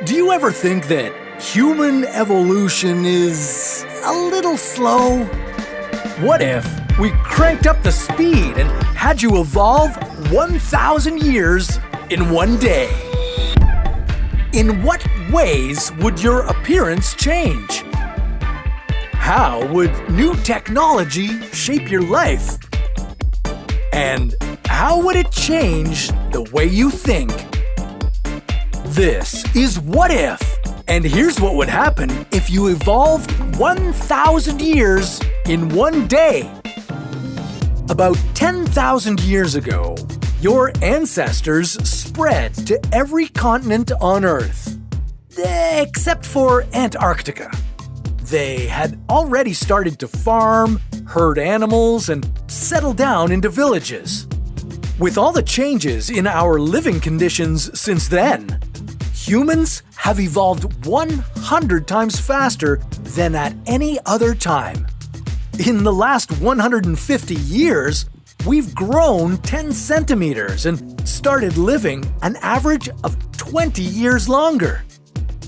Do you ever think that human evolution is a little slow? What if we cranked up the speed and had you evolve 1,000 years in one day? In what ways would your appearance change? How would new technology shape your life? And how would it change the way you think? This is What If, and here's what would happen if you evolved 1,000 years in one day. About 10,000 years ago, your ancestors spread to every continent on Earth, except for Antarctica. They had already started to farm, herd animals, and settle down into villages. With all the changes in our living conditions since then, humans have evolved 100 times faster than at any other time. In the last 150 years, we've grown 10 centimeters and started living an average of 20 years longer.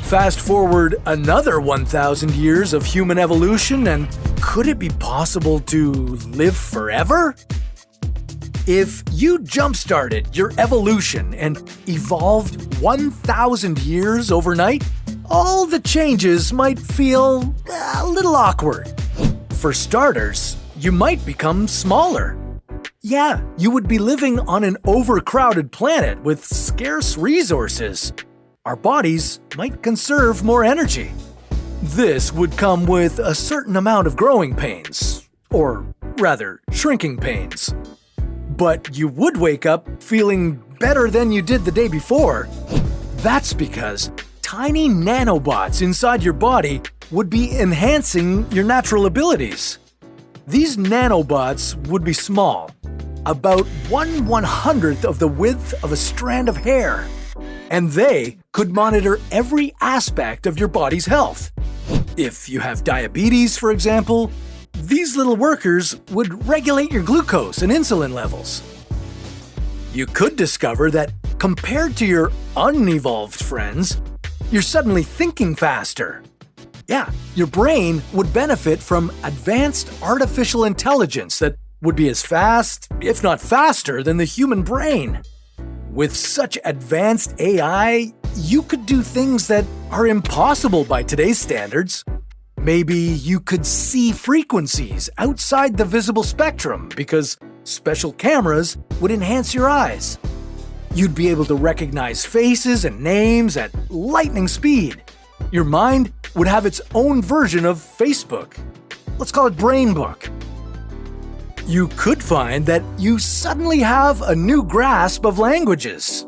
Fast forward another 1,000 years of human evolution, and could it be possible to live forever? If you jump-started your evolution and evolved 1,000 years overnight, all the changes might feel a little awkward. For starters, you might become smaller. Yeah, you would be living on an overcrowded planet with scarce resources. Our bodies might conserve more energy. This would come with a certain amount of growing pains, or rather, shrinking pains. But you would wake up feeling better than you did the day before. That's because tiny nanobots inside your body would be enhancing your natural abilities. These nanobots would be small, about 1/100th of the width of a strand of hair, and they could monitor every aspect of your body's health. If you have diabetes, for example, these little workers would regulate your glucose and insulin levels. You could discover that compared to your unevolved friends, you're suddenly thinking faster. Yeah, your brain would benefit from advanced artificial intelligence that would be as fast, if not faster, than the human brain. With such advanced AI, you could do things that are impossible by today's standards. Maybe you could see frequencies outside the visible spectrum because special cameras would enhance your eyes. You'd be able to recognize faces and names at lightning speed. Your mind would have its own version of Facebook. Let's call it Brain Book. You could find that you suddenly have a new grasp of languages.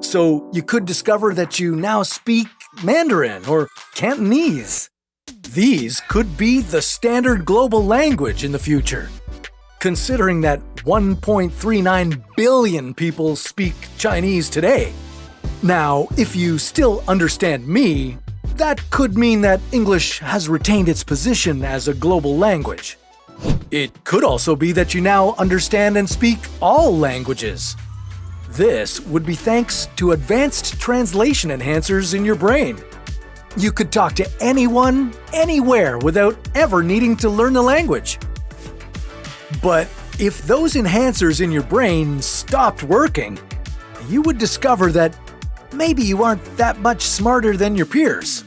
So you could discover that you now speak Mandarin or Cantonese. These could be the standard global language in the future. Considering that 1.39 billion people speak Chinese today. Now, if you still understand me, that could mean that English has retained its position as a global language. It could also be that you now understand and speak all languages. This would be thanks to advanced translation enhancers in your brain. You could talk to anyone, anywhere, without ever needing to learn the language. But if those enhancers in your brain stopped working, you would discover that maybe you aren't that much smarter than your peers.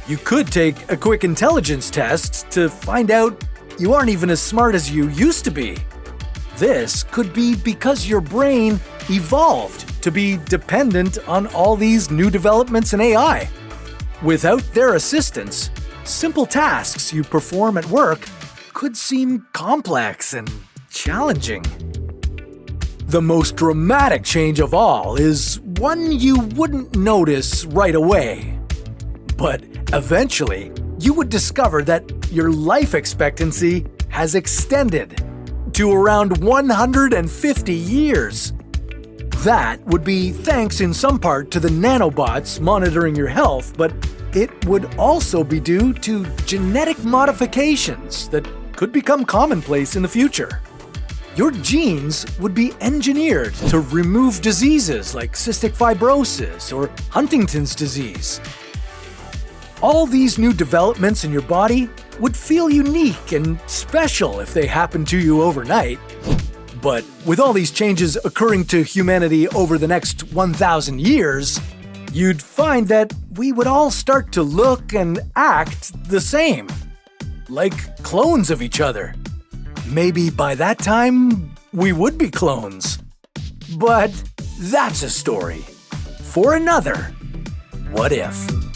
You could take a quick intelligence test to find out you aren't even as smart as you used to be. This could be because your brain evolved to be dependent on all these new developments in AI. Without their assistance, simple tasks you perform at work could seem complex and challenging. The most dramatic change of all is one you wouldn't notice right away. But eventually, you would discover that your life expectancy has extended to around 150 years. That would be thanks in some part to the nanobots monitoring your health, but it would also be due to genetic modifications that could become commonplace in the future. Your genes would be engineered to remove diseases like cystic fibrosis or Huntington's disease. All these new developments in your body would feel unique and special if they happened to you overnight. But with all these changes occurring to humanity over the next 1,000 years, you'd find that we would all start to look and act the same, like clones of each other. Maybe by that time, we would be clones. But that's a story for another What If.